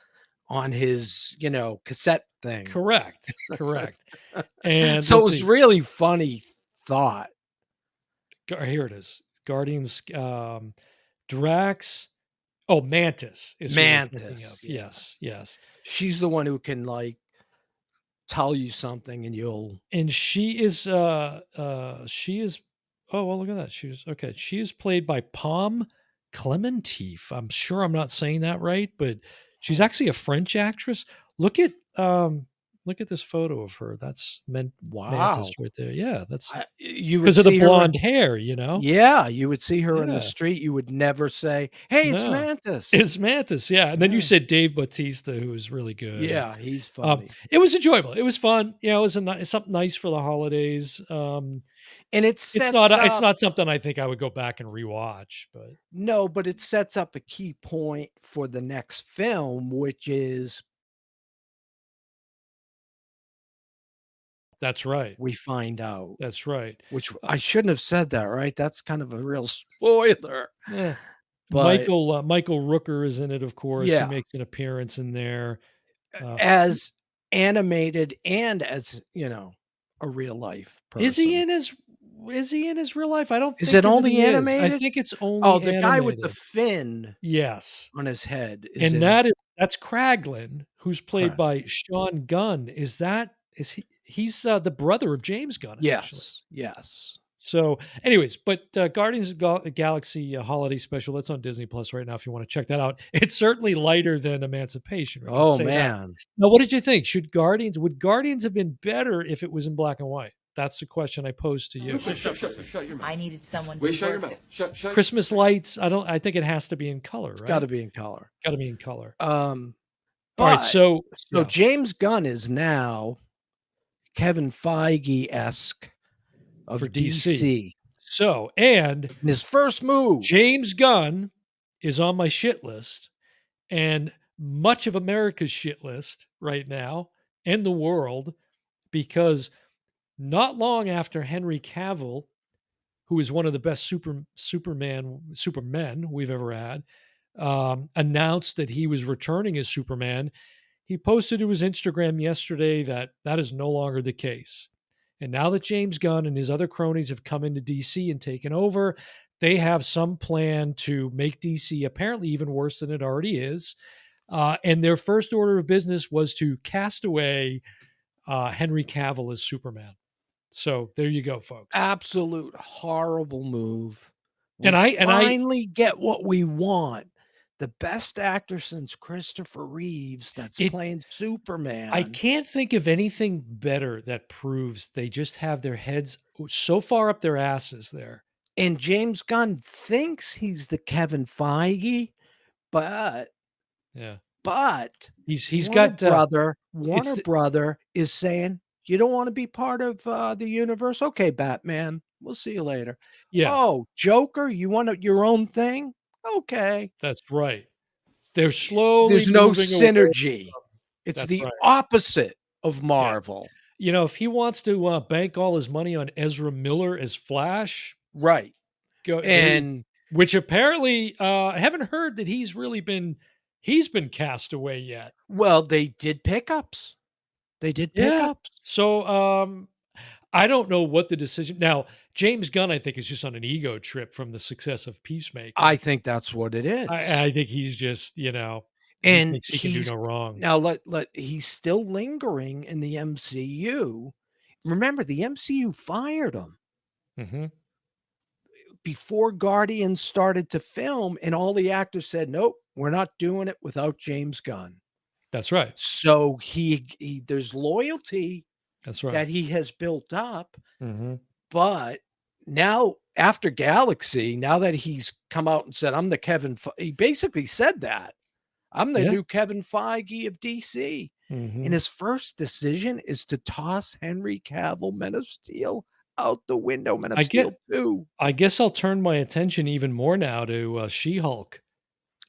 on his, cassette thing. correct. And So it let's was see. really funny thought. Here it is. Guardians, Drax. Oh, Mantis is who we're thinking Mantis. of. Yes. She's the one who can tell you something and you'll. And she is oh well, look at that. She is played by Pom Clementif. I'm sure I'm not saying that right, but she's actually a French actress. Look at this photo of her. That's Mantis right there. Yeah, that's You would because of the see her- blonde hair, you know? Yeah, you would see her in the Yeah. street. You would never say, "Hey, it's No. Mantis." It's Mantis, yeah. And then you Yeah. said Dave Bautista, who was really good. Yeah, he's funny. It was enjoyable. It was fun. You know, it was something nice for the holidays. And It's not something I think I would go back and rewatch, but No, but it sets up a key point for the next film, which is that's right. we find out. That's right. Which I shouldn't have said that, right? That's kind of a real spoiler. Yeah. But Michael Rooker is in it, of course. Yeah. He makes an appearance in there. as animated and as, a real life person. Is he in his real life? I don't Is think it only I animated? think it's only Oh, the guy with the animated. fin Yes. on his head. Is And in- that's Kraglin, who's played by Sean Gunn. He's the brother of James Gunn, actually. Yes. So, anyways, but Guardians of the Galaxy holiday special, that's on Disney Plus right now if you want to check that out. It's certainly lighter than Emancipation. I can Oh say that. man. Now, what did you think? Would Guardians have been better if it was in black and white? That's the question I posed to you. Shut your mouth. I needed someone Wait, to shut your work mouth. with. Shut. Christmas lights, I think it has to be in color, right? It's got to be in color. Got to be in color. All right, so yeah. James Gunn is now Kevin Feige-esque of For DC. DC. So, and His first move. James Gunn is on my shit list, and much of America's shit list right now and the world, because not long after Henry Cavill, who is one of the best supermen we've ever had, announced that he was returning as Superman, he posted to his Instagram yesterday that is no longer the case. And now that James Gunn and his other cronies have come into DC and taken over, they have some plan to make DC apparently even worse than it already is. And their first order of business was to cast away Henry Cavill as Superman. So there you go, folks. Absolute horrible move. And I finally get what we want. The best actor since Christopher Reeves that's playing Superman. I can't think of anything better that proves they just have their heads so far up their asses there. And James Gunn thinks he's the Kevin Feige, but he's Warner got Warner Brother is saying, you don't want to be part of the universe? Okay, Batman, we'll see you later. Yeah. Oh, Joker, you want your own thing? Okay. That's right. They're slowly There's no moving synergy. away. It's That's the right. opposite of Marvel. You know, if he wants to bank all his money on Ezra Miller as Flash, right? Which apparently I haven't heard that he's been cast away yet. Well, they did pickups. So I don't know what the decision now. James Gunn, I think, is just on an ego trip from the success of Peacemaker. I think that's what it is. I think he's just, he and thinks he can do no wrong. Now he's still lingering in the MCU. Remember, the MCU fired him before Guardians started to film, and all the actors said, "Nope, we're not doing it without James Gunn." That's right. So he there's loyalty. That's right. That he has built up. But now after Galaxy, now that he's come out and said, I'm the he basically said that. I'm the new Kevin Feige of DC. And his first decision is to toss Henry Cavill, Man of Steel, out the window. Man of Steel 2. I guess I'll turn my attention even more now to She-Hulk.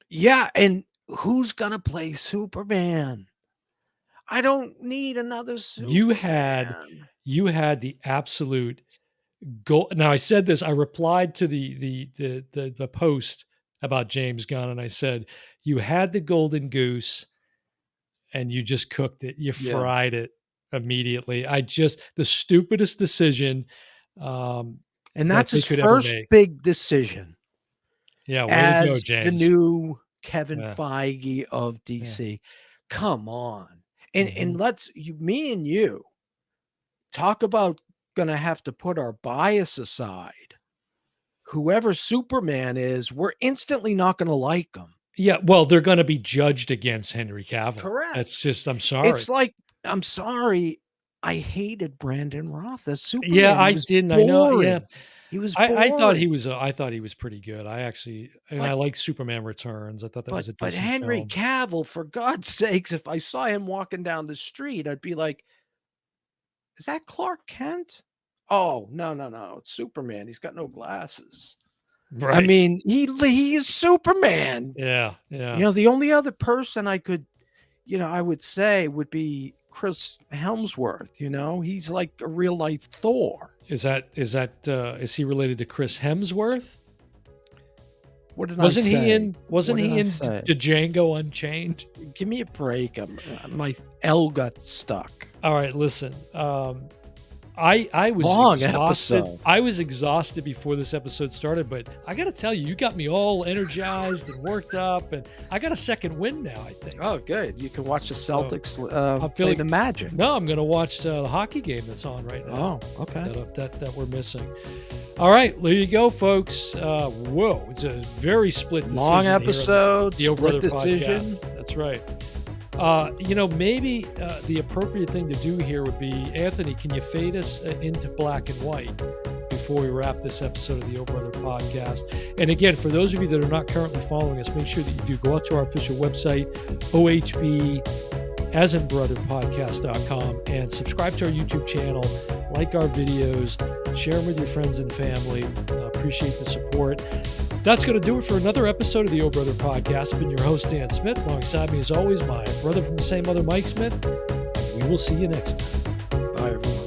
Yeah, and who's going to play Superman? I don't need another You had Superman. the absolute gold. Now I said this. I replied to the post about James Gunn, and I said you had the golden goose, and you just cooked it. You Yeah. fried it immediately. The stupidest decision And that that's they his could ever first make. big decision Yeah, way to go, as the James. new Kevin Yeah. Feige of DC. Come on. Mhm. And me and you talk about gonna have to put our bias aside. Whoever Superman is, we're instantly not gonna like him. Yeah, well, they're gonna be judged against Henry Cavill. Correct. That's just I'm sorry. It's like, I'm sorry, I hated Brandon Roth as Superman. Yeah, He I was didn't. I know. Yeah, boring. He was boring. I thought he was. I thought he was pretty good. I But- like Superman Returns. I thought that was a But decent Henry film. Cavill, for God's sakes, if I saw him walking down the street, I'd be like, "Is that Clark Kent?" Oh, no, it's Superman. He's got no glasses. I Right. mean, he is Superman. Yeah. The only other person I could, I would say would be Chris Hemsworth. He's like a real life Thor. Is he related to Chris Hemsworth? What did Wasn't I say? he in? Wasn't What he did I in say? Django Unchained? Give me a break. My L got stuck. All right, listen. I was Long exhausted. episode. I was exhausted before this episode started, but I got to tell you, you got me all energized and worked up, and I got a second win now. I think. Oh, good. You can watch the Celtics I'm play feeling- the Magic. No, I'm going to watch the hockey game that's on right now. Oh, okay. That we're missing. All right, there you go, folks. Whoa, it's a very split decision. Long here on episode, the O split Brother decision. podcast. That's right. Maybe the appropriate thing to do here would be, Anthony, can you fade us into black and white before we wrap this episode of the O Brother podcast? And again, for those of you that are not currently following us, make sure that you do go out to our official website, ohb.podcast.com, and subscribe to our YouTube channel, like our videos, share them with your friends and family. Appreciate the support. That's going to do it for another episode of the O Brother podcast. I've been your host, Dan Smith. Alongside me, as always, my brother from the same mother, Mike Smith. We will see you next time. Bye, everyone.